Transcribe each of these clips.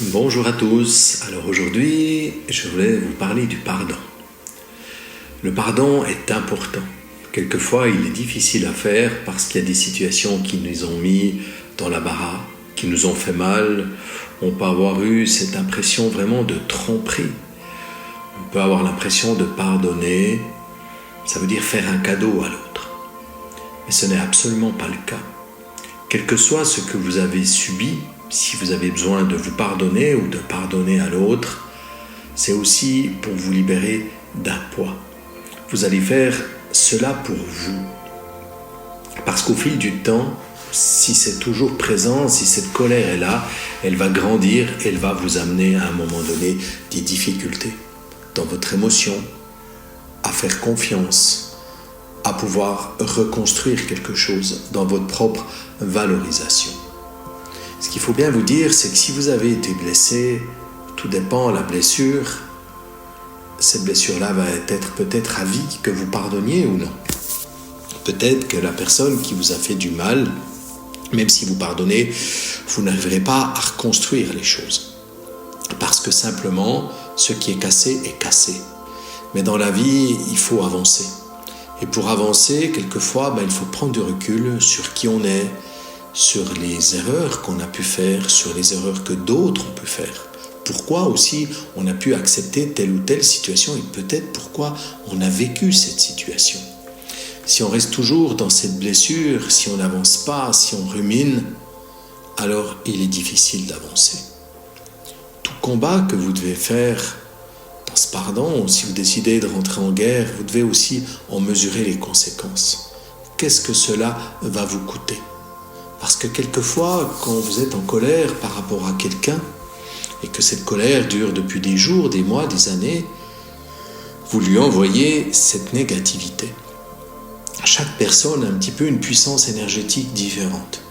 Bonjour à tous. Alors aujourd'hui, je voulais vous parler du pardon. Le pardon est important. Quelquefois, il est difficile à faire parce qu'il y a des situations qui nous ont mis dans la baraque, qui nous ont fait mal. On peut avoir eu cette impression vraiment de tromperie. On peut avoir l'impression de pardonner. Ça veut dire faire un cadeau à l'autre. Mais ce n'est absolument pas le cas. Quel que soit ce que vous avez subi, si vous avez besoin de vous pardonner ou de pardonner à l'autre, c'est aussi pour vous libérer d'un poids. Vous allez faire cela pour vous. Parce qu'au fil du temps, si c'est toujours présent, si cette colère est là, elle va grandir, elle va vous amener à un moment donné des difficultés dans votre émotion, à faire confiance, à pouvoir reconstruire quelque chose dans votre propre valorisation. Ce qu'il faut bien vous dire, c'est que si vous avez été blessé, tout dépend de la blessure. Cette blessure-là va être peut-être à vie, que vous pardonniez ou non. Peut-être que la personne qui vous a fait du mal, même si vous pardonnez, vous n'arriverez pas à reconstruire les choses. Parce que simplement, ce qui est cassé est cassé. Mais dans la vie, il faut avancer. Et pour avancer, quelquefois, il faut prendre du recul sur qui on est, sur les erreurs qu'on a pu faire, sur les erreurs que d'autres ont pu faire. Pourquoi aussi on a pu accepter telle ou telle situation et peut-être pourquoi on a vécu cette situation. Si on reste toujours dans cette blessure, si on n'avance pas, si on rumine, alors il est difficile d'avancer. Tout combat que vous devez faire dans ce pardon, si vous décidez de rentrer en guerre, vous devez aussi en mesurer les conséquences. Qu'est-ce que cela va vous coûter ? Parce que quelquefois, quand vous êtes en colère par rapport à quelqu'un, et que cette colère dure depuis des jours, des mois, des années, vous lui envoyez cette négativité. Chaque personne a un petit peu une puissance énergétique différente.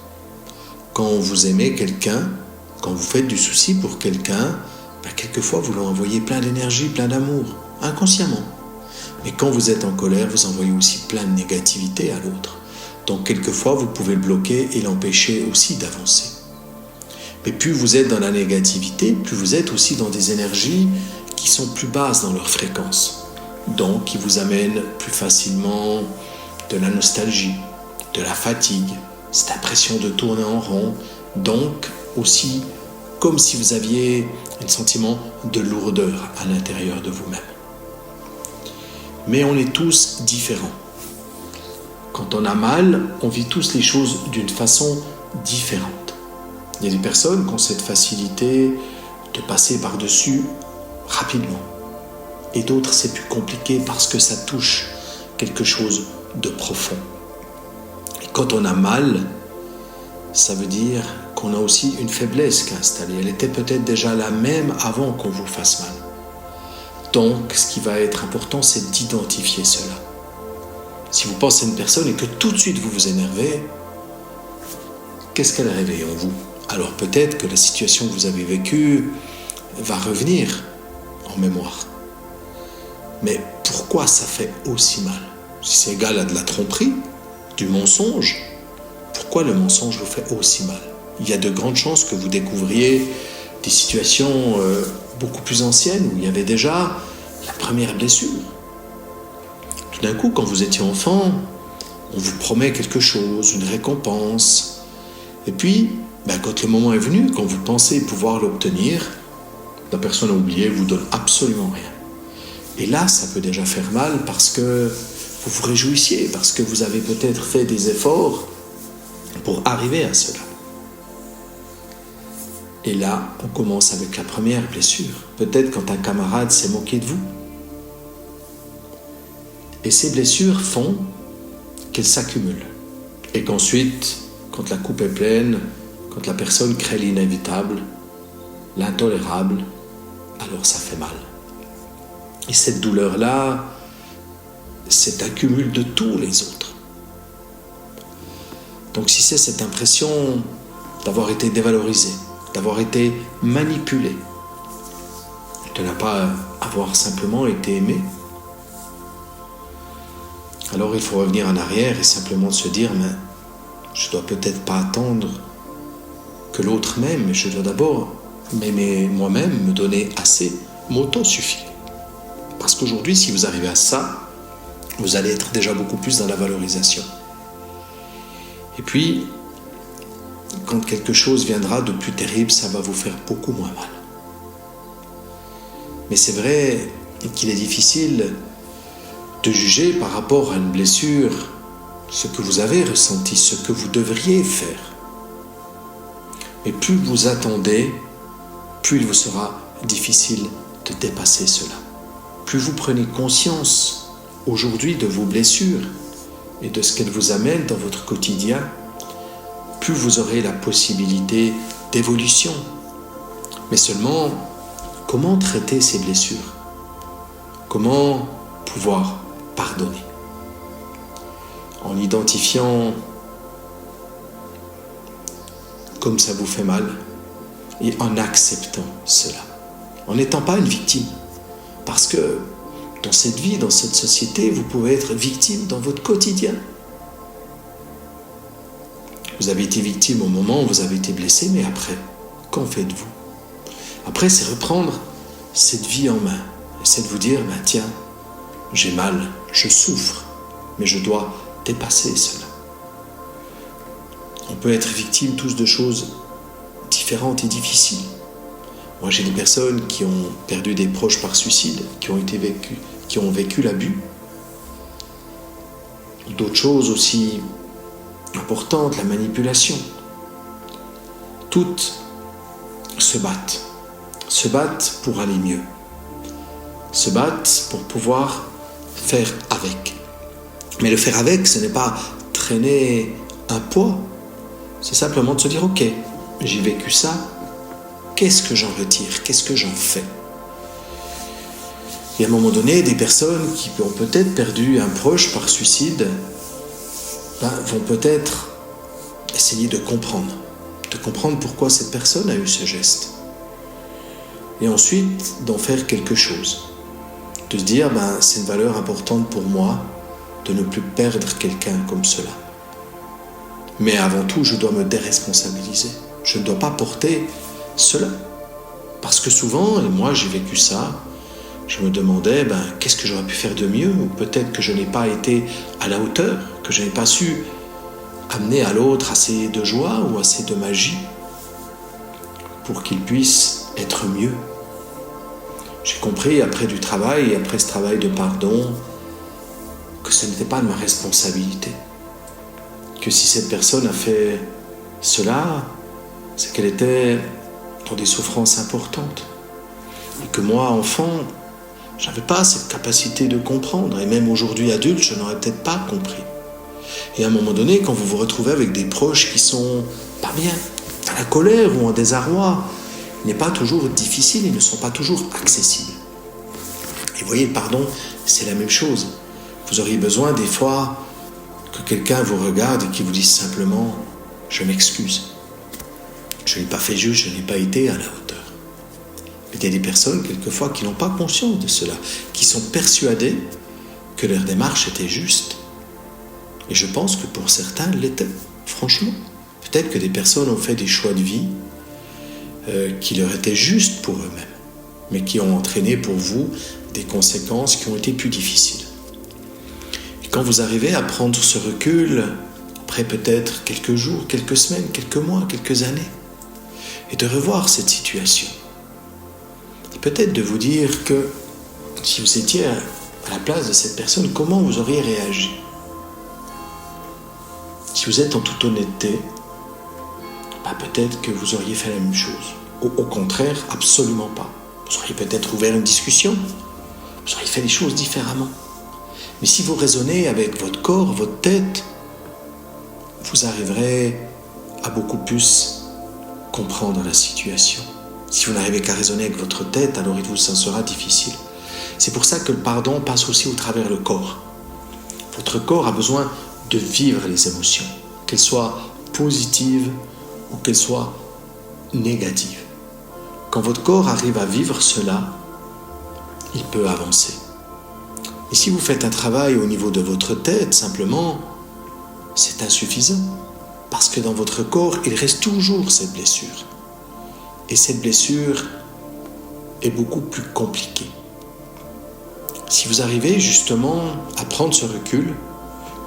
Quand vous aimez quelqu'un, quand vous faites du souci pour quelqu'un, quelquefois vous lui envoyez plein d'énergie, plein d'amour, inconsciemment. Mais quand vous êtes en colère, vous envoyez aussi plein de négativité à l'autre. Donc quelquefois, vous pouvez le bloquer et l'empêcher aussi d'avancer. Mais plus vous êtes dans la négativité, plus vous êtes aussi dans des énergies qui sont plus basses dans leur fréquence. Donc qui vous amènent plus facilement de la nostalgie, de la fatigue, cette impression de tourner en rond. Donc aussi comme si vous aviez un sentiment de lourdeur à l'intérieur de vous-même. Mais on est tous différents. Quand on a mal, on vit tous les choses d'une façon différente. Il y a des personnes qui ont cette facilité de passer par-dessus rapidement. Et d'autres, c'est plus compliqué parce que ça touche quelque chose de profond. Et quand on a mal, ça veut dire qu'on a aussi une faiblesse qui est installée. Elle était peut-être déjà la même avant qu'on vous fasse mal. Donc, ce qui va être important, c'est d'identifier cela. Si vous pensez à une personne et que tout de suite vous vous énervez, qu'est-ce qu'elle réveille en vous ? Alors peut-être que la situation que vous avez vécue va revenir en mémoire. Mais pourquoi ça fait aussi mal ? Si c'est égal à de la tromperie, du mensonge, pourquoi le mensonge vous fait aussi mal ? Il y a de grandes chances que vous découvriez des situations beaucoup plus anciennes où il y avait déjà la première blessure. Tout d'un coup, quand vous étiez enfant, on vous promet quelque chose, une récompense. Et puis, quand le moment est venu, quand vous pensez pouvoir l'obtenir, la personne a oublié, vous donne absolument rien. Et là, ça peut déjà faire mal parce que vous vous réjouissiez, parce que vous avez peut-être fait des efforts pour arriver à cela. Et là, on commence avec la première blessure. Peut-être quand un camarade s'est moqué de vous. Et ces blessures font qu'elles s'accumulent. Et qu'ensuite, quand la coupe est pleine, quand la personne crée l'inévitable, l'intolérable, alors ça fait mal. Et cette douleur-là, c'est un cumul de tous les autres. Donc si c'est cette impression d'avoir été dévalorisé, d'avoir été manipulé, de ne pas avoir simplement été aimé, alors il faut revenir en arrière et simplement se dire, mais je ne dois peut-être pas attendre que l'autre m'aime, mais je dois d'abord m'aimer moi-même, me donner assez, m'auto-suffit. Parce qu'aujourd'hui, si vous arrivez à ça, vous allez être déjà beaucoup plus dans la valorisation. Et puis, quand quelque chose viendra de plus terrible, ça va vous faire beaucoup moins mal. Mais c'est vrai qu'il est difficile de juger par rapport à une blessure ce que vous avez ressenti, ce que vous devriez faire. Mais plus vous attendez, plus il vous sera difficile de dépasser cela. Plus vous prenez conscience aujourd'hui de vos blessures et de ce qu'elles vous amènent dans votre quotidien, plus vous aurez la possibilité d'évolution. Mais seulement, comment traiter ces blessures? Comment pouvoir pardonner? En identifiant comme ça vous fait mal et en acceptant cela. En n'étant pas une victime. Parce que dans cette vie, dans cette société, vous pouvez être victime dans votre quotidien. Vous avez été victime au moment où vous avez été blessé, mais après, qu'en faites-vous? Après, c'est reprendre cette vie en main. Et c'est de vous dire, tiens, j'ai mal, je souffre, mais je dois dépasser cela. On peut être victime tous de choses différentes et difficiles. Moi, j'ai des personnes qui ont perdu des proches par suicide, qui ont vécu l'abus. D'autres choses aussi importantes, la manipulation. Toutes se battent pour aller mieux, se battent pour pouvoir faire avec. Mais le faire avec, ce n'est pas traîner un poids, c'est simplement de se dire, ok, j'ai vécu ça, qu'est-ce que j'en retire, qu'est-ce que j'en fais? Et à un moment donné, des personnes qui ont peut-être perdu un proche par suicide vont peut-être essayer de comprendre pourquoi cette personne a eu ce geste. Et ensuite, d'en faire quelque chose. De se dire, c'est une valeur importante pour moi de ne plus perdre quelqu'un comme cela. Mais avant tout, je dois me déresponsabiliser. Je ne dois pas porter cela. Parce que souvent, et moi j'ai vécu ça, je me demandais, qu'est-ce que j'aurais pu faire de mieux? Ou peut-être que je n'ai pas été à la hauteur, que je n'ai pas su amener à l'autre assez de joie ou assez de magie pour qu'il puisse être mieux. J'ai compris après du travail, et après ce travail de pardon, que ce n'était pas de ma responsabilité. Que si cette personne a fait cela, c'est qu'elle était dans des souffrances importantes. Et que moi, enfant, je n'avais pas cette capacité de comprendre. Et même aujourd'hui, adulte, je n'aurais peut-être pas compris. Et à un moment donné, quand vous vous retrouvez avec des proches qui sont pas bien, à la colère ou en désarroi, il n'est pas toujours difficile, ils ne sont pas toujours accessibles. Et vous voyez, le pardon, c'est la même chose. Vous auriez besoin des fois que quelqu'un vous regarde et qui vous dise simplement « Je m'excuse. Je n'ai pas fait juste, je n'ai pas été à la hauteur. » Mais il y a des personnes, quelquefois, qui n'ont pas conscience de cela, qui sont persuadées que leur démarche était juste. Et je pense que pour certains, elle l'était, franchement. Peut-être que des personnes ont fait des choix de vie qui leur étaient justes pour eux-mêmes, mais qui ont entraîné pour vous des conséquences qui ont été plus difficiles. Et quand vous arrivez à prendre ce recul, après peut-être quelques jours, quelques semaines, quelques mois, quelques années, et de revoir cette situation, et peut-être de vous dire que si vous étiez à la place de cette personne, comment vous auriez réagi? Si vous êtes en toute honnêteté, peut-être que vous auriez fait la même chose. Au contraire, absolument pas. Vous auriez peut-être ouvert une discussion. Vous auriez fait les choses différemment. Mais si vous raisonnez avec votre corps, votre tête, vous arriverez à beaucoup plus comprendre la situation. Si vous n'arrivez qu'à raisonner avec votre tête, alors il vous en sera difficile. C'est pour ça que le pardon passe aussi au travers le corps. Votre corps a besoin de vivre les émotions, qu'elles soient positives ou qu'elles soient négatives. Quand votre corps arrive à vivre cela, il peut avancer. Et si vous faites un travail au niveau de votre tête, simplement, c'est insuffisant. Parce que dans votre corps, il reste toujours cette blessure. Et cette blessure est beaucoup plus compliquée. Si vous arrivez justement à prendre ce recul,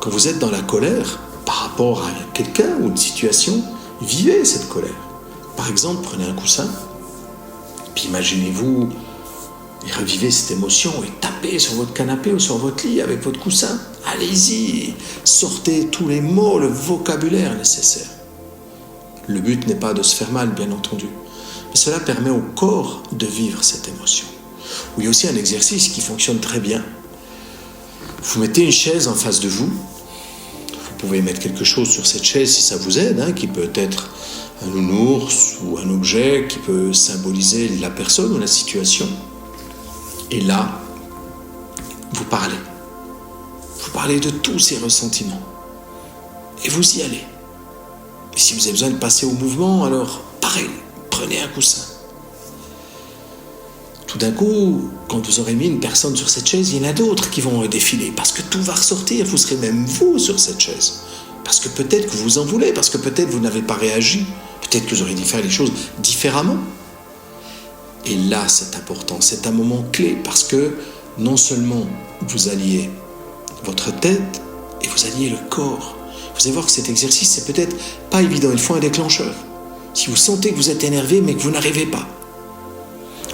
quand vous êtes dans la colère par rapport à quelqu'un ou une situation, vivez cette colère. Par exemple, prenez un coussin, puis imaginez-vous et revivez cette émotion et tapez sur votre canapé ou sur votre lit avec votre coussin. Allez-y, sortez tous les mots, le vocabulaire nécessaire. Le but n'est pas de se faire mal, bien entendu, mais cela permet au corps de vivre cette émotion. Il y a aussi un exercice qui fonctionne très bien. Vous mettez une chaise en face de vous. Vous pouvez mettre quelque chose sur cette chaise si ça vous aide, qui peut être un nounours ou un objet qui peut symboliser la personne ou la situation. Et là, vous parlez. Vous parlez de tous ces ressentiments. Et vous y allez. Et si vous avez besoin de passer au mouvement, alors pareil, prenez un coussin. Tout d'un coup, quand vous aurez mis une personne sur cette chaise, il y en a d'autres qui vont défiler, parce que tout va ressortir, vous serez même vous sur cette chaise. Parce que peut-être que vous en voulez, parce que peut-être vous n'avez pas réagi, peut-être que vous auriez dû faire les choses différemment. Et là, c'est important, c'est un moment clé, parce que non seulement vous alliez votre tête, et vous alliez le corps. Vous allez voir que cet exercice, c'est peut-être pas évident, il faut un déclencheur. Si vous sentez que vous êtes énervé, mais que vous n'arrivez pas,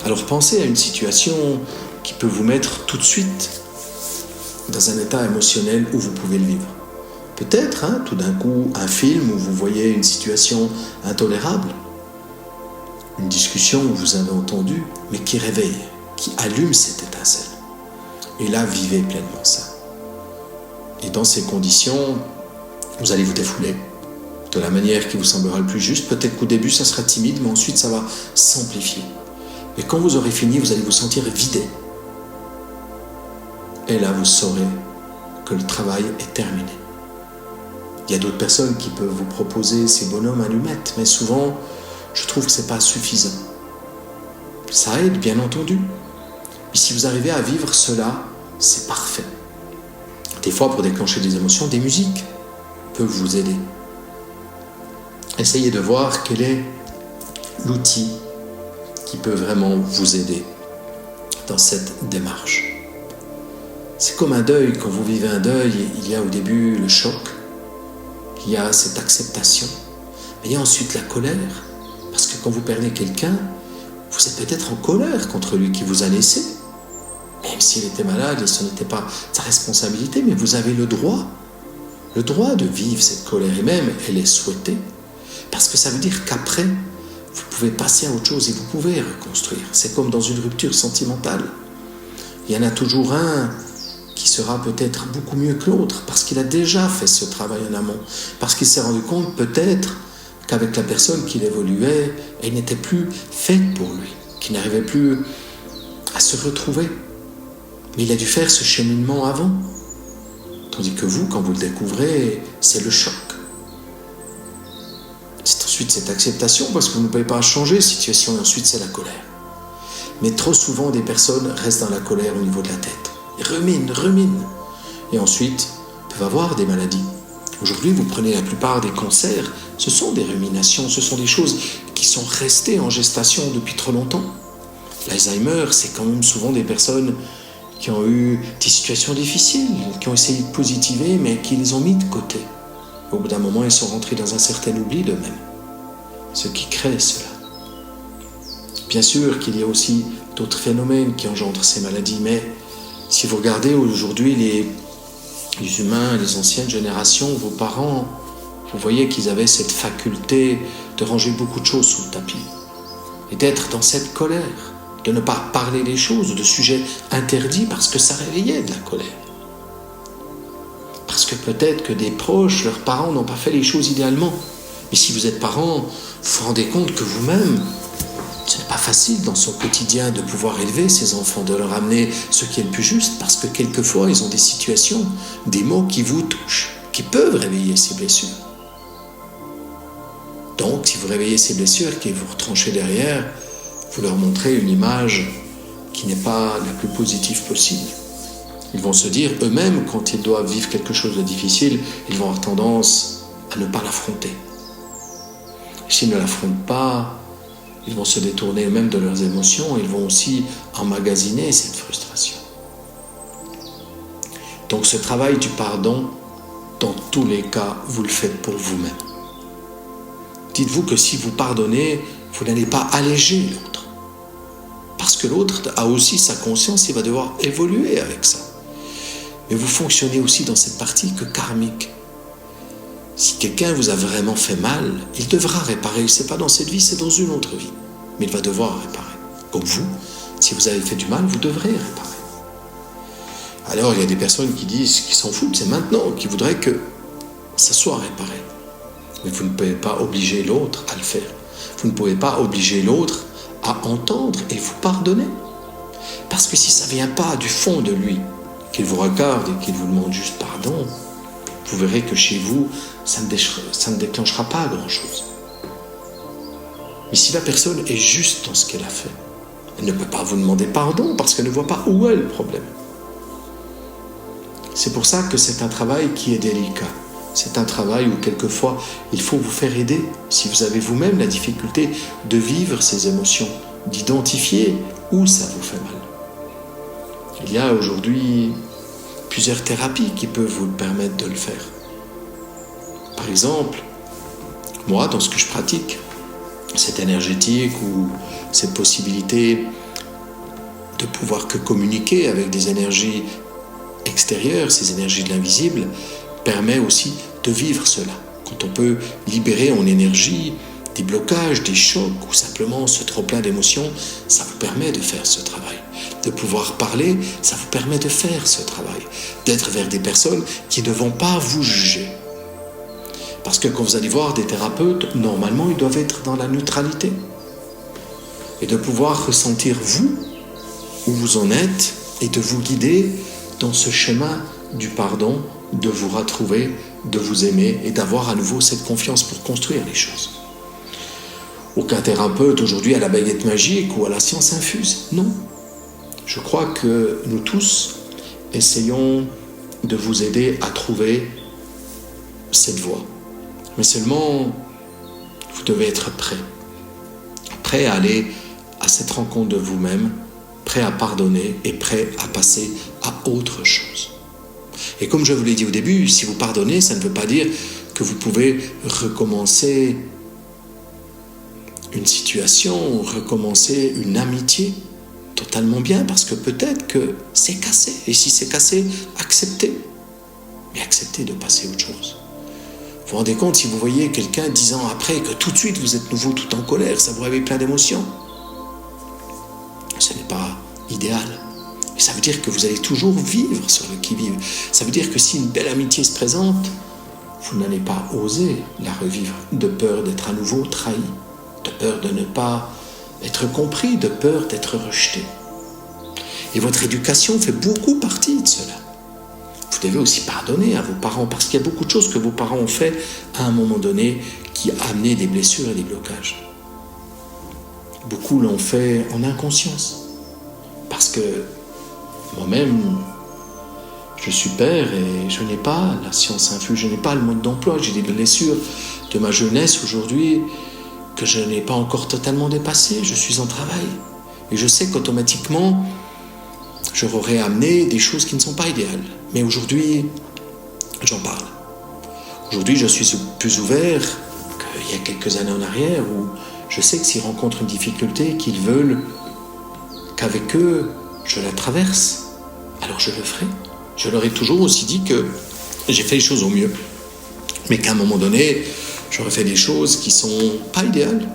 alors pensez à une situation qui peut vous mettre tout de suite dans un état émotionnel où vous pouvez le vivre. Peut-être, tout d'un coup, un film où vous voyez une situation intolérable, une discussion où vous avez entendu, mais qui réveille, qui allume cette étincelle. Et là, vivez pleinement ça. Et dans ces conditions, vous allez vous défouler de la manière qui vous semblera le plus juste. Peut-être qu'au début, ça sera timide, mais ensuite, ça va s'amplifier. Et quand vous aurez fini, vous allez vous sentir vidé. Et là, vous saurez que le travail est terminé. Il y a d'autres personnes qui peuvent vous proposer ces bonhommes allumettes, mais souvent, je trouve que ce n'est pas suffisant. Ça aide, bien entendu. Et si vous arrivez à vivre cela, c'est parfait. Des fois, pour déclencher des émotions, des musiques peuvent vous aider. Essayez de voir quel est l'outil qui peut vraiment vous aider dans cette démarche. C'est comme un deuil. Quand vous vivez un deuil, il y a au début le choc, il y a cette acceptation, mais il y a ensuite la colère, parce que quand vous perdez quelqu'un, vous êtes peut-être en colère contre lui qui vous a laissé, même s'il était malade et ce n'était pas sa responsabilité, mais vous avez le droit de vivre cette colère, et même elle est souhaitée, parce que ça veut dire qu'après, vous pouvez passer à autre chose et vous pouvez reconstruire. C'est comme dans une rupture sentimentale. Il y en a toujours un qui sera peut-être beaucoup mieux que l'autre parce qu'il a déjà fait ce travail en amont, parce qu'il s'est rendu compte peut-être qu'avec la personne qu'il évoluait, elle n'était plus faite pour lui, qu'il n'arrivait plus à se retrouver. Mais il a dû faire ce cheminement avant. Tandis que vous, quand vous le découvrez, c'est le choc. C'est ensuite cette acceptation parce que vous ne pouvez pas changer la situation, et ensuite c'est la colère. Mais trop souvent, des personnes restent dans la colère au niveau de la tête. Ils ruminent. Et ensuite, peuvent avoir des maladies. Aujourd'hui, vous prenez la plupart des cancers, ce sont des ruminations, ce sont des choses qui sont restées en gestation depuis trop longtemps. L'Alzheimer, c'est quand même souvent des personnes qui ont eu des situations difficiles, qui ont essayé de positiver, mais qui les ont mis de côté. Au bout d'un moment, ils sont rentrés dans un certain oubli d'eux-mêmes. Ce qui crée cela. Bien sûr qu'il y a aussi d'autres phénomènes qui engendrent ces maladies, mais si vous regardez aujourd'hui les humains, les anciennes générations, vos parents, vous voyez qu'ils avaient cette faculté de ranger beaucoup de choses sous le tapis et d'être dans cette colère, de ne pas parler des choses, de sujets interdits parce que ça réveillait de la colère. Parce que peut-être que des proches, leurs parents n'ont pas fait les choses idéalement. Mais si vous êtes parent, vous vous rendez compte que vous-même, ce n'est pas facile dans son quotidien de pouvoir élever ses enfants, de leur amener ce qui est le plus juste, parce que quelquefois, ils ont des situations, des mots qui vous touchent, qui peuvent réveiller ces blessures. Donc, si vous réveillez ces blessures, et vous retranchez derrière, vous leur montrez une image qui n'est pas la plus positive possible. Ils vont se dire, eux-mêmes, quand ils doivent vivre quelque chose de difficile, ils vont avoir tendance à ne pas l'affronter. S'ils ne l'affrontent pas, ils vont se détourner eux-mêmes de leurs émotions, ils vont aussi emmagasiner cette frustration. Donc ce travail du pardon, dans tous les cas, vous le faites pour vous-même. Dites-vous que si vous pardonnez, vous n'allez pas alléger l'autre. Parce que l'autre a aussi sa conscience, il va devoir évoluer avec ça. Mais vous fonctionnez aussi dans cette partie que karmique. Si quelqu'un vous a vraiment fait mal, il devra réparer. Ce n'est pas dans cette vie, c'est dans une autre vie. Mais il va devoir réparer. Comme vous, si vous avez fait du mal, vous devrez réparer. Alors il y a des personnes qui disent, qui s'en foutent, c'est maintenant, qui voudraient que ça soit réparé. Mais vous ne pouvez pas obliger l'autre à le faire. Vous ne pouvez pas obliger l'autre à entendre et vous pardonner. Parce que si ça ne vient pas du fond de lui, qu'il vous regarde et qu'il vous demande juste pardon, vous verrez que chez vous, ça ne déclenchera pas grand-chose. Mais si la personne est juste dans ce qu'elle a fait, elle ne peut pas vous demander pardon parce qu'elle ne voit pas où est le problème. C'est pour ça que c'est un travail qui est délicat. C'est un travail où quelquefois, il faut vous faire aider. Si vous avez vous-même la difficulté de vivre ces émotions, d'identifier où ça vous fait mal. Il y a aujourd'hui plusieurs thérapies qui peuvent vous permettre de le faire. Par exemple, moi, dans ce que je pratique, cette énergétique ou cette possibilité de pouvoir que communiquer avec des énergies extérieures, ces énergies de l'invisible, permet aussi de vivre cela. Quand on peut libérer en énergie des blocages, des chocs ou simplement ce trop-plein d'émotions, ça vous permet de faire ce travail. De pouvoir parler, ça vous permet de faire ce travail. D'être vers des personnes qui ne vont pas vous juger. Parce que quand vous allez voir des thérapeutes, normalement, ils doivent être dans la neutralité. Et de pouvoir ressentir vous, où vous en êtes, et de vous guider dans ce chemin du pardon, de vous retrouver, de vous aimer et d'avoir à nouveau cette confiance pour construire les choses. Aucun thérapeute aujourd'hui à la baguette magique ou à la science infuse, non. Je crois que nous tous essayons de vous aider à trouver cette voie. Mais seulement, vous devez être prêt à aller à cette rencontre de vous-même, prêt à pardonner et prêt à passer à autre chose. Et comme je vous l'ai dit au début, si vous pardonnez, ça ne veut pas dire que vous pouvez recommencer une situation, recommencer une amitié totalement bien, parce que peut-être que c'est cassé. Et si c'est cassé, acceptez. Mais acceptez de passer à autre chose. Vous vous rendez compte, si vous voyez quelqu'un 10 ans après, que tout de suite vous êtes nouveau tout en colère, ça vous réveille plein d'émotions. Ce n'est pas idéal. Et ça veut dire que vous allez toujours vivre sur le qui-vive. Ça veut dire que si une belle amitié se présente, vous n'allez pas oser la revivre, de peur d'être à nouveau trahi, de peur de ne pas être compris, de peur d'être rejeté. Et votre éducation fait beaucoup partie de cela. Vous devez aussi pardonner à vos parents, parce qu'il y a beaucoup de choses que vos parents ont fait à un moment donné qui a amené des blessures et des blocages. Beaucoup l'ont fait en inconscience. Parce que moi-même, je suis père et je n'ai pas la science infuse, je n'ai pas le mode d'emploi, j'ai des blessures de ma jeunesse aujourd'hui que je n'ai pas encore totalement dépassées, je suis en travail. Et je sais qu'automatiquement, j'aurais amené des choses qui ne sont pas idéales. Mais aujourd'hui, j'en parle. Aujourd'hui, je suis plus ouvert qu'il y a quelques années en arrière où je sais que s'ils rencontrent une difficulté, qu'ils veulent qu'avec eux, je la traverse, alors je le ferai. Je leur ai toujours aussi dit que j'ai fait les choses au mieux. Mais qu'à un moment donné, j'aurais fait des choses qui ne sont pas idéales.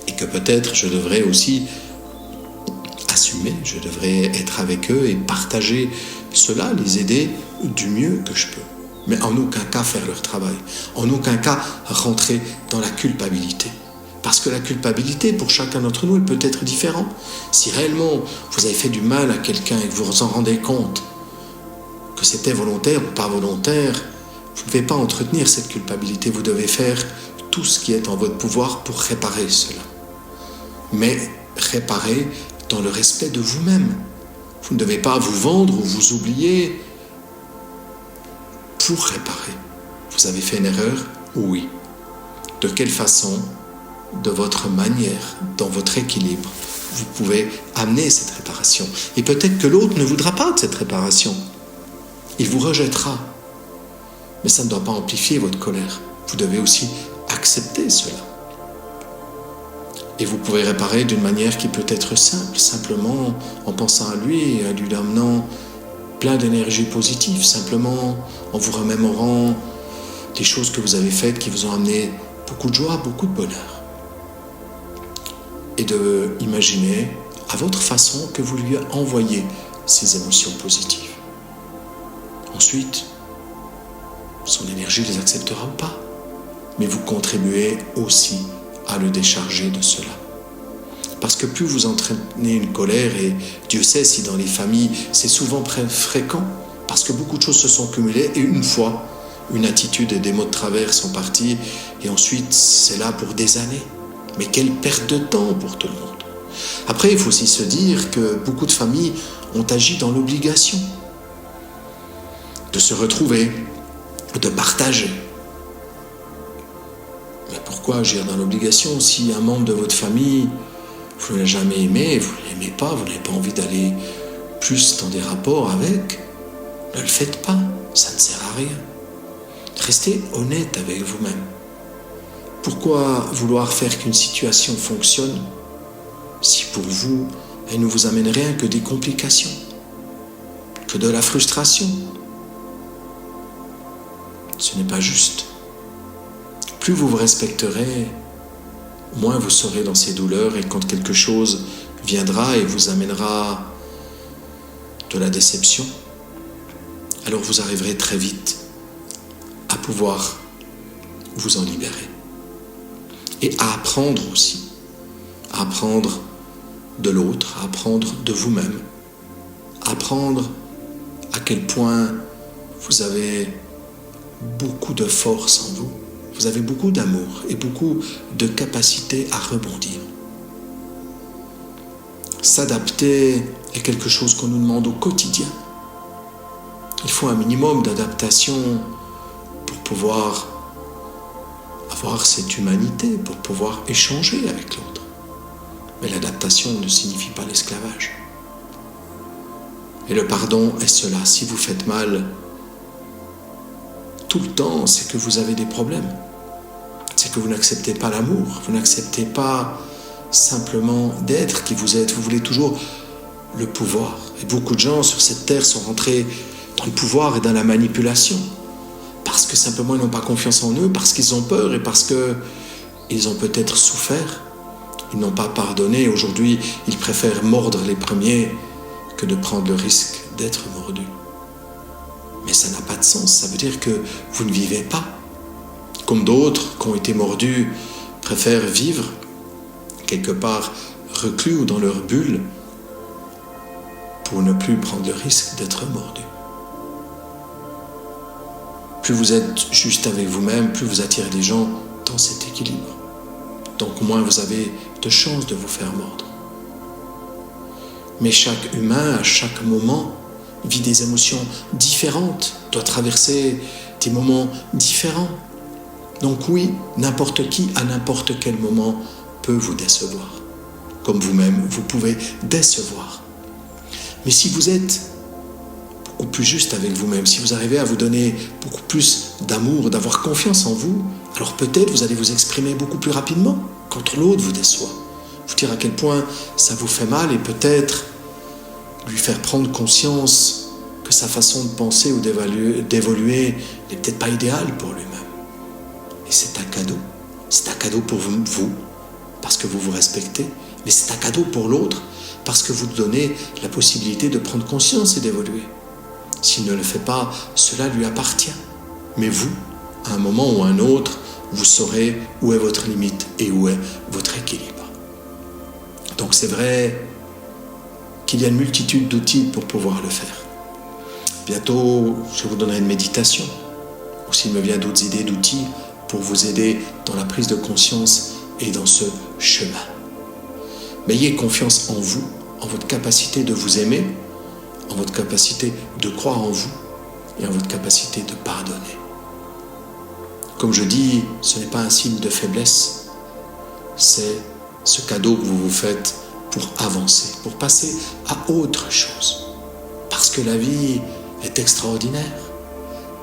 Et que peut-être je devrais aussi assumer, je devrais être avec eux et partager cela, les aider du mieux que je peux. Mais en aucun cas faire leur travail. En aucun cas rentrer dans la culpabilité. Parce que la culpabilité, pour chacun d'entre nous, elle peut être différente. Si réellement vous avez fait du mal à quelqu'un et que vous vous en rendez compte, que c'était volontaire ou pas volontaire, vous ne pouvez pas entretenir cette culpabilité. Vous devez faire tout ce qui est en votre pouvoir pour réparer cela. Mais réparer dans le respect de vous-même. Vous ne devez pas vous vendre ou vous oublier pour réparer. Vous avez fait une erreur? Oui. De quelle façon? de votre manière, dans votre équilibre, vous pouvez amener cette réparation. Et peut-être que l'autre ne voudra pas de cette réparation. Il vous rejettera. Mais ça ne doit pas amplifier votre colère. Vous devez aussi accepter cela. Et vous pouvez réparer d'une manière qui peut être simple, simplement en pensant à lui et en lui amenant plein d'énergie positive, simplement en vous remémorant des choses que vous avez faites qui vous ont amené beaucoup de joie, beaucoup de bonheur. Et de imaginer à votre façon que vous lui envoyez ces émotions positives. Ensuite, son énergie les acceptera ou pas, mais vous contribuez aussi à le décharger de cela. Parce que plus vous entraînez une colère, et Dieu sait si dans les familles c'est souvent fréquent, parce que beaucoup de choses se sont cumulées, et une fois, une attitude et des mots de travers sont partis, et ensuite c'est là pour des années. Mais quelle perte de temps pour tout le monde. Après, il faut aussi se dire que beaucoup de familles ont agi dans l'obligation de se retrouver, de partager. Mais pourquoi agir dans l'obligation si un membre de votre famille, vous ne l'avez jamais aimé, vous ne l'aimez pas, vous n'avez pas envie d'aller plus dans des rapports avec? Ne le faites pas, ça ne sert à rien. Restez honnête avec vous-même. Pourquoi vouloir faire qu'une situation fonctionne si pour vous, elle ne vous amène rien que des complications, que de la frustration? Ce n'est pas juste. Plus vous vous respecterez, moins vous serez dans ces douleurs, et quand quelque chose viendra et vous amènera de la déception, alors vous arriverez très vite à pouvoir vous en libérer. Et à apprendre aussi, à apprendre de l'autre, à apprendre de vous-même, à apprendre à quel point vous avez beaucoup de force en vous, vous avez beaucoup d'amour et beaucoup de capacité à rebondir. S'adapter est quelque chose qu'on nous demande au quotidien. Il faut un minimum d'adaptation pour pouvoir avoir cette humanité, pour pouvoir échanger avec l'autre. Mais l'adaptation ne signifie pas l'esclavage. Et le pardon est cela. Si vous faites mal tout le temps, c'est que vous avez des problèmes. C'est que vous n'acceptez pas l'amour. Vous n'acceptez pas simplement d'être qui vous êtes. Vous voulez toujours le pouvoir. Et beaucoup de gens sur cette terre sont rentrés dans le pouvoir et dans la manipulation. Parce que simplement ils n'ont pas confiance en eux, parce qu'ils ont peur et parce qu'ils ont peut-être souffert. Ils n'ont pas pardonné. Aujourd'hui, ils préfèrent mordre les premiers que de prendre le risque d'être mordus. Mais ça n'a pas de sens. Ça veut dire que vous ne vivez pas. Comme d'autres qui ont été mordus préfèrent vivre quelque part reclus ou dans leur bulle pour ne plus prendre le risque d'être mordus. Plus vous êtes juste avec vous-même, plus vous attirez les gens dans cet équilibre. Donc moins vous avez de chances de vous faire mordre. Mais chaque humain, à chaque moment, vit des émotions différentes, doit traverser des moments différents. Donc oui, n'importe qui, à n'importe quel moment, peut vous décevoir. Comme vous-même, vous pouvez décevoir. Mais si vous êtes beaucoup plus juste avec vous-même, si vous arrivez à vous donner beaucoup plus d'amour, d'avoir confiance en vous, alors peut-être vous allez vous exprimer beaucoup plus rapidement quand l'autre vous déçoit. Vous dire à quel point ça vous fait mal et peut-être lui faire prendre conscience que sa façon de penser ou d'évoluer n'est peut-être pas idéale pour lui-même. Et c'est un cadeau. C'est un cadeau pour vous, parce que vous vous respectez, mais c'est un cadeau pour l'autre, parce que vous donnez la possibilité de prendre conscience et d'évoluer. S'il ne le fait pas, cela lui appartient. Mais vous, à un moment ou à un autre, vous saurez où est votre limite et où est votre équilibre. Donc c'est vrai qu'il y a une multitude d'outils pour pouvoir le faire. Bientôt, je vous donnerai une méditation, ou s'il me vient d'autres idées d'outils pour vous aider dans la prise de conscience et dans ce chemin. Mais ayez confiance en vous, en votre capacité de vous aimer, en votre capacité de croire en vous et en votre capacité de pardonner. Comme je dis, ce n'est pas un signe de faiblesse, c'est ce cadeau que vous vous faites pour avancer, pour passer à autre chose. Parce que la vie est extraordinaire.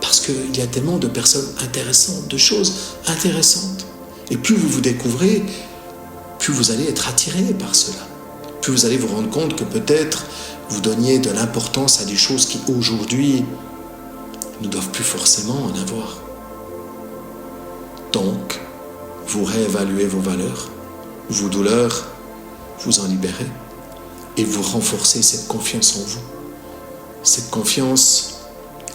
Parce qu'il y a tellement de personnes intéressantes, de choses intéressantes. Et plus vous vous découvrez, plus vous allez être attiré par cela. Plus vous allez vous rendre compte que peut-être vous donniez de l'importance à des choses qui aujourd'hui ne doivent plus forcément en avoir. Donc, vous réévaluez vos valeurs, vos douleurs, vous en libérez et vous renforcez cette confiance en vous. Cette confiance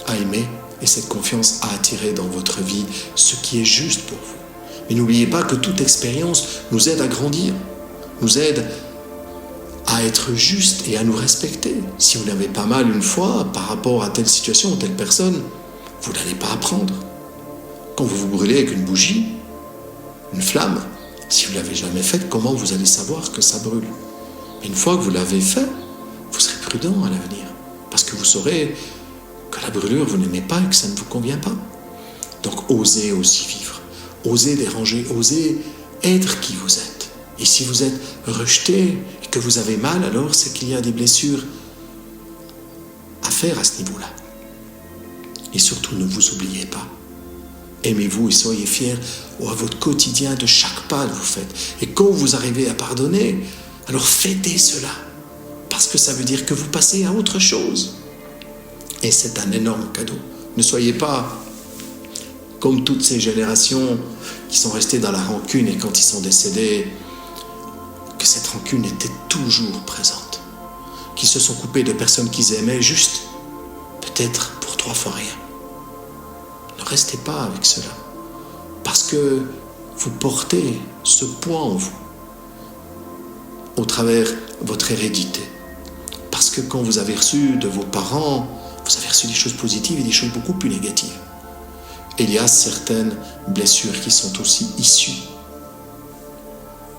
à aimer et cette confiance à attirer dans votre vie ce qui est juste pour vous. Mais n'oubliez pas que toute expérience nous aide à grandir, nous aide à être juste et à nous respecter. Si vous n'avez pas mal une fois par rapport à telle situation ou telle personne, vous n'allez pas apprendre. Quand vous vous brûlez avec une bougie, une flamme, si vous ne l'avez jamais faite, comment vous allez savoir que ça brûle? Mais une fois que vous l'avez fait, vous serez prudent à l'avenir. Parce que vous saurez que la brûlure, vous n'aimez pas et que ça ne vous convient pas. Donc osez aussi vivre, osez déranger, osez être qui vous êtes. Et si vous êtes rejeté et que vous avez mal, alors c'est qu'il y a des blessures à faire à ce niveau-là. Et surtout, ne vous oubliez pas. Aimez-vous et soyez fiers à votre quotidien de chaque pas que vous faites. Et quand vous arrivez à pardonner, alors fêtez cela. Parce que ça veut dire que vous passez à autre chose. Et c'est un énorme cadeau. Ne soyez pas comme toutes ces générations qui sont restées dans la rancune et quand ils sont décédés, que cette rancune était toujours présente. Qui se sont coupés de personnes qu'ils aimaient juste, peut-être pour 3 fois rien. Ne restez pas avec cela. Parce que vous portez ce poids en vous, au travers de votre hérédité. Parce que quand vous avez reçu de vos parents, vous avez reçu des choses positives et des choses beaucoup plus négatives. Et il y a certaines blessures qui sont aussi issues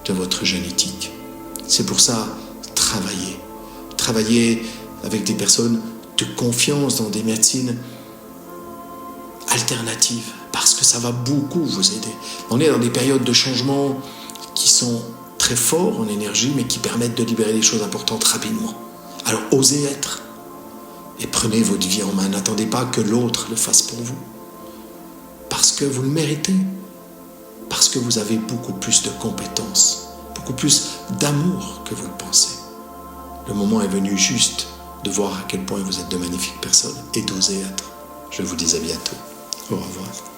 de votre génétique. C'est pour ça, travaillez. Travaillez avec des personnes de confiance dans des médecines alternatives, parce que ça va beaucoup vous aider. On est dans des périodes de changement qui sont très forts en énergie, mais qui permettent de libérer des choses importantes rapidement. Alors osez être et prenez votre vie en main. N'attendez pas que l'autre le fasse pour vous. Parce que vous le méritez. Parce que vous avez beaucoup plus de compétences, beaucoup plus d'amour que vous le pensez. Le moment est venu juste de voir à quel point vous êtes de magnifiques personnes et d'oser être. Je vous dis à bientôt. Au revoir.